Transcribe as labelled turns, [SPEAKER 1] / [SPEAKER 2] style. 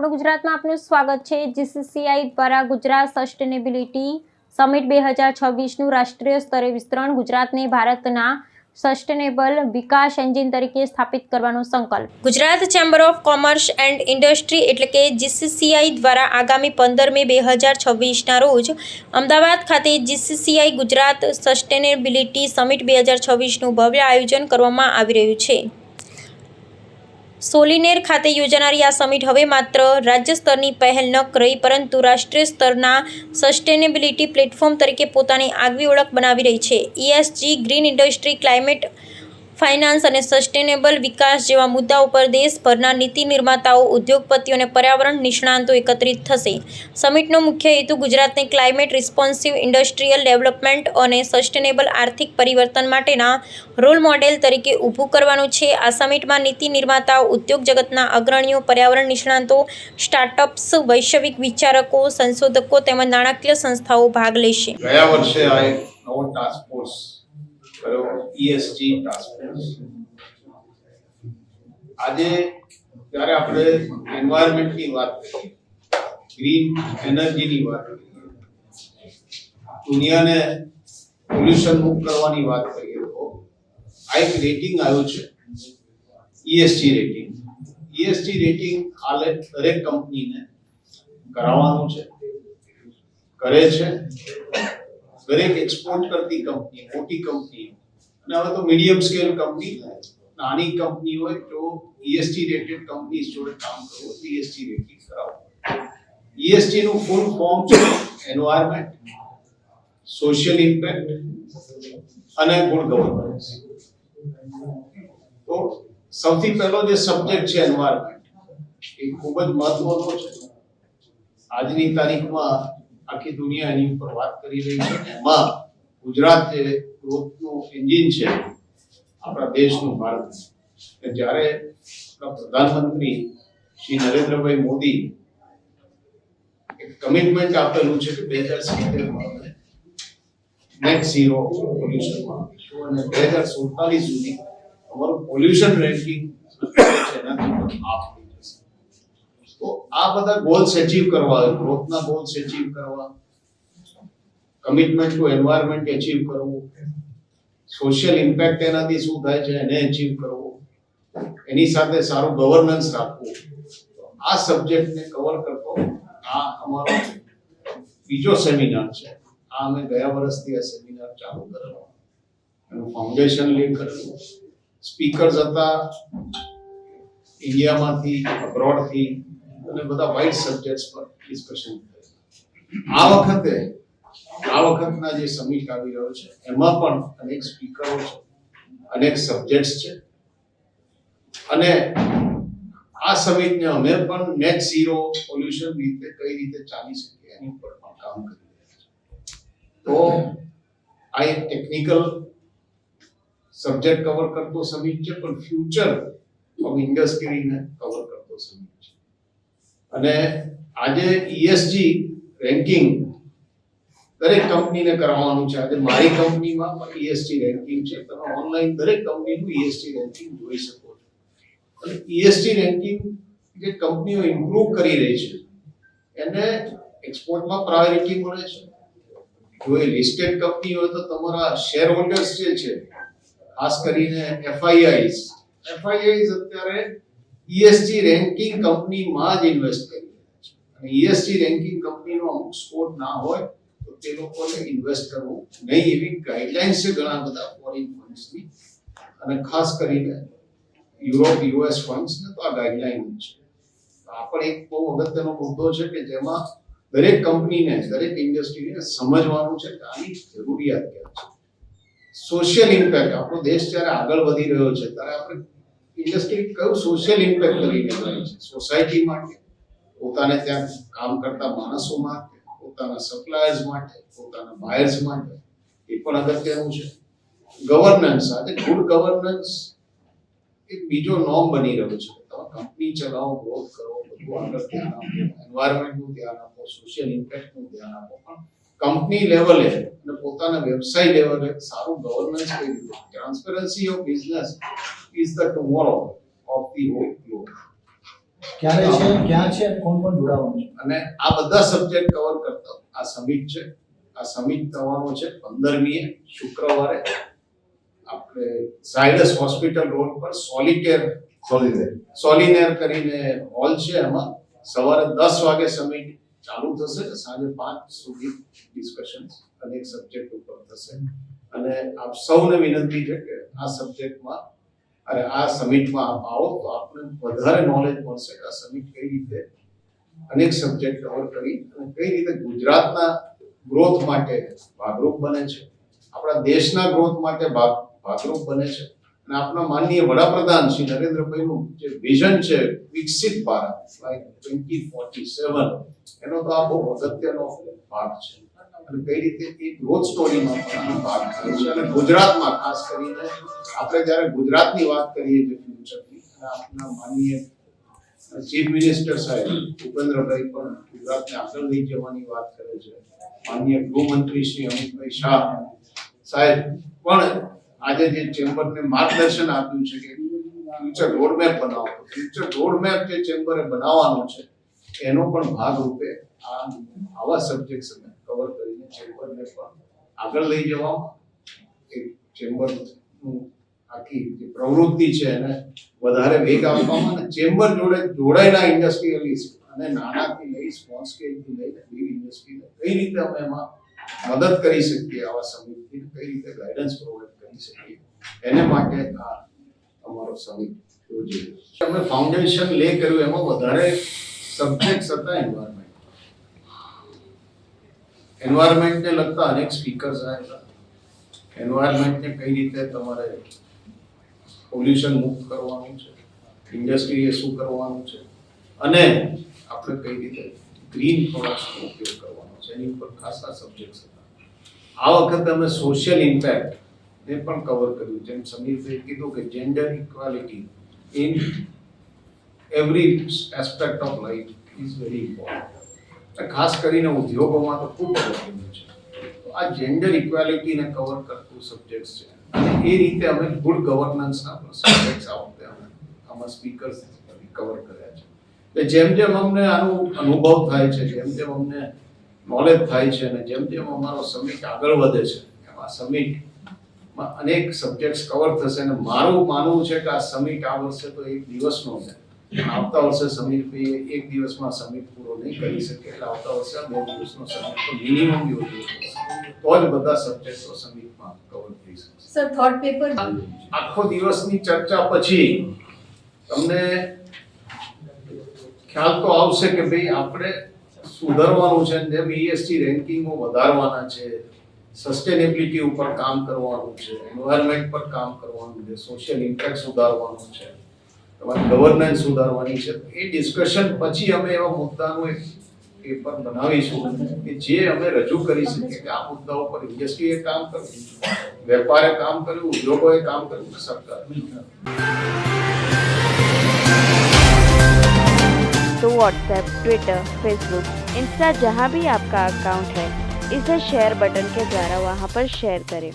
[SPEAKER 1] આપણું ગુજરાતમાં આપનું સ્વાગત છે। જીસીસીઆઈ દ્વારા ગુજરાત સસ્ટેનેબિલિટી સમિટ 2026નું રાષ્ટ્રીય સ્તરે વિસ્તરણ, ગુજરાતને ભારતના સસ્ટેનેબલ વિકાસ એન્જિન તરીકે સ્થાપિત કરવાનો સંકલ્પ। Gujarat chamber of commerce and industry એટલે કે જીસીસીઆઈ દ્વારા આગામી 15 મે 2026ના રોજ અમદાવાદ ખાતે જીસીસીઆઈ ગુજરાત સસ્ટેનેબિલિટી સમિટ 2026નું ભવ્ય આયોજન કરવામાં આવી રહ્યું છે। સોલિનેર ખાતે યોજાનારી આ સમિટ હવે માત્ર રાજ્ય સ્તરની પહેલ ન રહી, પરંતુ રાષ્ટ્રીય સ્તરના સસ્ટેનેબિલિટી પ્લેટફોર્મ તરીકે પોતાની આગવી ઓળખ બનાવી રહી છે। ESG, green industry, climate finance અને સસ્ટેનેબલ વિકાસ જેવા મુદ્દાઓ પર દેશભરના નીતિ નિર્માતાઓ, ઉદ્યોગપતિઓ અને પર્યાવરણ નિષ્ણાતો એકત્રિત થશે। સમિટનો મુખ્ય હેતુ ગુજરાતને ક્લાઇમેટ રિસ્પોન્સિવ ઇન્ડસ્ટ્રીયલ ડેવલપમેન્ટ અને સસ્ટેનેબલ આર્થિક પરિવર્તન માટેના રોલ મોડેલ તરીકે ઊભું કરવાનું છે। આ સમિટમાં નીતિ નિર્માતાઓ, ઉદ્યોગ જગતના અગ્રણીઓ, પર્યાવરણ નિષ્ણાતો, સ્ટાર્ટઅપ્સ, વૈશ્વિક વિચારકો, સંશોધકો તેમજ નાણાકીય સંસ્થાઓ ભાગ લેશે।
[SPEAKER 2] ગયા વર્ષે આ એક નવો task force ESG task force આજે જ્યારે આપણે એન્વાયરમેન્ટની વાત કરીએ, ગ્રીન એનર્જીની વાત કરીએ, દુનિયાને પોલ્યુશન મુક્ત કરવાની વાત કરીએ તો આ એક રેટિંગ આવ્યું છે, ESG રેટિંગ। ESG રેટિંગ હાલે દરેક કંપનીને કરાવવાનું છે, કરે છે। દરેક એક્સપોર્ટ કરતી કંપની, મોટી કંપની અને હવે તો મીડિયમ સ્કેલ કંપની, નાની કંપની હોય તો ESG રેટેડ કંપની જોડે કામ કરવું, ESG રેટિંગ કરાવવું। ESG નું ફૂલ ફોર્મ છે એન્વાયરમેન્ટ, સોશિયલ ઇમ્પેક્ટ અને ગુડ ગવર્નન્સ। તો સૌથી પહેલો જે સબ્જેક્ટ છે એન્વાયરમેન્ટ, એ ખૂબ જ મહત્વનો છે। આજની તારીખમાં આખી દુનિયા એની ઉપર વાત કરી રહી છે, એમાં ગુજરાત જે ગ્રોથનું એન્જિન છે આપણા દેશનું, ભારત, જ્યારે પ્રધાનમંત્રી શ્રી નરેન્દ્રભાઈ મોદી એક કમિટમેન્ટ આપેલું છે કે 2070માં નેટ ઝીરો પોલ્યુશનમાં અને 2047 સુધી અમારું પોલ્યુશન રેન્કિંગ એનાથી હાફ થઈ જશે। તો આ બધા ગોલ્સ અચીવ કરવા, ગ્રોથના ગોલ્સ અચીવ કરવા, કમિટમેન્ટ ટુ એન્વાયરમેન્ટ અચીવ કરવું, સોશિયલ ઇમ્પેક્ટ એનાથી શું થાય છે એને અચીવ કરવું, એની સાથે સારું ગવર્નન્સ રાખવું, આ સબ્જેક્ટને કવર કરતો આ અમારો બીજો સેમિનાર છે। આ અમે ગયા વર્ષથી આ સેમિનાર ચાલુ કરેલો, એનું ફાઉન્ડેશન લઈ કરેલું। સ્પીકર્સ હતા ઇન્ડિયામાંથી, અબ્રોડથી, અને બધા વાઇડ સબ્જેક્ટ્સ પર ડિસ્કશન થયું। આ વખતના જે સમિટ આવી રહ્યો છે એમાં પણ અનેક સ્પીકરો છે, અનેક સબ્જેક્ટ્સ છે, અને આ સમિટને અમે પણ નેટ ઝીરો પોલ્યુશન રીતે કઈ રીતે ચાલી શકે એની ઉપર પણ કામ કરી રહ્યા છીએ। તો આ એક ટેકનિકલ સબ્જેક્ટ કવર કરતો સમિટ છે, પણ ફ્યુચર ઓફ ઇન્ડસ્ટ્રીને કવર કરતો સમિટ છે। અને આજે ESG રેન્કિંગ દરેક કંપનીને કરાવવાનું છે। આજે મારી કંપનીમાં પણ ESG રેન્કિંગ છે, તમે ઓનલાઈન દરેક કંપનીનું ESG રેન્કિંગ જોઈ શકો છો। અને ESG રેન્કિંગ જે કંપનીઓ ઇમ્પ્રૂવ કરી રહી છે એને એક્સપોર્ટમાં પ્રાયોરિટી મળે છે। જો એ લિસ્ટેડ કંપની હોય તો તમારા શેર હોલ્ડર્સ જે છે, ખાસ કરીને FIIs અત્યારે ESG રેન્કિંગ કંપનીમાં જ ઇન્વેસ્ટ કરી રહ્યા છે, અને ESG રેન્કિંગ કંપનીનો અમુક સ્કોર ના હોય તો તે લોકોને ઇન્વેસ્ટ કરવું નહીં, એવી ગાઈડલાઇન્સ છે ઘણા બધા ફોરેન ફંડ્સની, અને ખાસ કરીને યુરોપ, US ફંડ્સને તો આ ગાઈડલાઇન છે। આ પણ એક બહુ અગત્યનો મુદ્દો છે કે જેમાં દરેક કંપનીને, દરેક ઇન્ડસ્ટ્રીને સમજવાનું છે કે આની જરૂરિયાત ક્યાં છે। સોશિયલ ઇમ્પેક્ટ, આપણો દેશ જ્યારે આગળ વધી રહ્યો છે ત્યારે આપણે ઇન્ડસ્ટ્રી કયું સોશિયલ ઇમ્પેક્ટ કરીને જાય છે, સોસાયટી માટે, પોતાને ત્યાં કામ કરતા માણસો માટે, પોતાના સપ્લાયર્સ માટે, પોતાના બાયર્સ માટે, એ પણ અગત્યનું છે। ગવર્નન્સ, આજે ગુડ ગવર્નન્સ એક બીજો નોર્મ બની રહ્યો છે। તમે કંપની ચલાવો, ગ્રોથ કરો, બધું આગળ ધ્યાન આપો, એન્વાયરમેન્ટનું ધ્યાન આપો, સોશિયલ ઇમ્પેક્ટનું ધ્યાન આપો, પણ કંપની લેવલે અને પોતાના વ્યવસાય લેવલે સારું ગવર્નન્સ કઈ રીતે, transparency of business is the tomorrow of the hall globe.
[SPEAKER 3] ક્યારે છે, ક્યાં છે અને કોણ કોણ જોડાવાનું છે?
[SPEAKER 2] અને આ બધા સબ્જેક્ટ કવર કરતા આ સમિટ છે. આ સમિટ થવાનો છે 15મીએ શુક્રવારે આપણે ઝાયડસ હોસ્પિટલ રોડ પર સોલિનેર કરીને હોલ છે. એમાં સવારે 10 વાગે સમિટ ચાલુ થશે, સાંજે 5 સુધી ડિસ્કશન અનેક સબ્જેક્ટ ઉપર થશે. અને આપ સૌને વિનંતી છે કે આ સબ્જેક્ટમાં આ સમિટમાં આપ આવો તો આપને વધારે નોલેજ મળશે કે આ સમિટ કઈ રીતે અનેક સબ્જેક્ટ કવર કરી અને કઈ રીતે ગુજરાતના ગ્રોથ માટે ભાગરૂપ બને છે, આપણા દેશના ગ્રોથ માટે ભાગરૂપ બને છે. અને આપણા માનનીય વડાપ્રધાન શ્રી નરેન્દ્રભાઈનું જે વિઝન છે વિકસિત ભારત 2047, એનો તો આ બહુ અગત્યનો ભાગ છે. અને કઈ રીતે એ ગ્રોથ સ્ટોરીમાં પણ આનો ભાગ થાય છે. અને ગુજરાતમાં ખાસ કરીને આપણે જ્યારે ગુજરાતની વાત કરીએ છીએ ફ્યુચરની, અને આપણા માનનીય ચીફ મિનિસ્ટર સાહેબ ભૂપેન્દ્રભાઈ પણ ગુજરાતને આગળ લઈ જવાની વાત કરે છે. માનનીય ગૃહમંત્રી શ્રી અમિતભાઈ શાહ સાહેબ પણ આજે જે ચેમ્બરને માર્ગદર્શન આપ્યું છે કે ફ્યુચર રોડમેપ બનાવો. ફ્યુચર રોડમેપ જે ચેમ્બરે બનાવવાનો છે એનો પણ ભાગ રૂપે આવા સબ્જેક્ટ્સ કવર કરીને ચેમ્બરને પણ આગળ લઈ જવામાં, એક ચેમ્બરનું આખી જે પ્રવૃત્તિ છે એને વધારે વેગ આપવામાં, અને ચેમ્બર જોડે જોડાયેલા ઇન્ડસ્ટ્રીયલિસ્ટ અને નાનાથી લઈ સ્મોલ સ્કેલથી લઈને બિગ ઇન્ડસ્ટ્રીને કઈ રીતે અમે એમાં મદદ કરી શકીએ, આવા સમિટથી કઈ રીતે ગાઈડન્સ પ્રોવાઈડ કરી શકીએ, એને માટે આ અમારો સમિટ યોજ્યો. અમે ફાઉન્ડેશન લે કર્યું, એમાં વધારે સબ્જેક્ટ્સ હતા એન્વાયરમેન્ટને લગતા અનેક સ્પીકર્સ આવ્યા. એન્વાયરમેન્ટને કઈ રીતે તમારે પોલ્યુશન મુક્ત કરવાનું છે, ઇન્ડસ્ટ્રીએ શું કરવાનું છે, અને આપણે કઈ રીતે ગ્રીન પ્રોડક્ટ્સનો ઉપયોગ કરવાનો છે, એની ઉપર ખાસા સબ્જેક્ટ્સ હતા. આ વખતે અમે સોશિયલ ઇમ્પેક્ટ ને પણ કવર કર્યું. જેમ સમીરભાઈ કીધું કે gender equality in every aspect of life is very important. ખાસ કરીને ઉદ્યોગોમાં તો ખૂબ અગત્યનું છે. તો આ જેન્ડર ઇક્વાલિટીને કવર કરતું સબ્જેક્ટ્સ છે. અને એ રીતે અમે ગુડ ગવર્નન્સના સબ્જેક્ટ્સ આ વખતે અમે આમાં સ્પીકર્સ કવર કર્યા છે. એટલે જેમ જેમ અમને આનો અનુભવ થાય છે, જેમ જેમ અમને નોલેજ થાય છે, અને જેમ જેમ અમારો સમિટ આગળ વધે છે, એમાં સમિટમાં અનેક સબ્જેક્ટ્સ કવર થશે. અને મારું માનવું છે કે આ સમિટ આ વર્ષે તો એક દિવસનો છે, આવતા વર્ષે સમિટ એક દિવસમાં સમિટ પૂરો નહીં કરી શકે. એટલે આવતા વર્ષે 2 દિવસનો સમિટ તો મિનિમમ યોજવો પડશે, તો જ બધા સબ્જેક્ટો સમિટમાં કવર થઈ શકશે.
[SPEAKER 4] સર, થોટ પેપર
[SPEAKER 2] આખો દિવસની ચર્ચા પછી તમને ખ્યાલ તો આવશે કે ભાઈ આપણે સુધારવાનું છે. જેમ ESG રેન્કિંગો વધારવાના છે, સસ્ટેનેબિલિટી ઉપર કામ કરવાનું છે, એન્વાયરમેન્ટ પર કામ કરવાનું છે, સોશિયલ ઇમ્પેક્ટ સુધારવાનું છે, તમારી ગવર્નન્સ સુધારવાની છે. એ ડિસ્કશન પછી અમે એવા મુદ્દાનું એક પેપર બનાવીશું કે જે અમે રજૂ કરી શકીએ કે આ મુદ્દાઓ પર ઇન્ડસ્ટ્રીએ કામ કર્યું, વેપારે કામ કર્યું, ઉદ્યોગોએ કામ કર્યું, સરકાર.
[SPEAKER 5] तो व्हाट्सएप, ट्विटर, फेसबुक, इंस्टा जहाँ भी आपका अकाउंट है, इसे शेयर बटन के द्वारा वहाँ पर शेयर करें.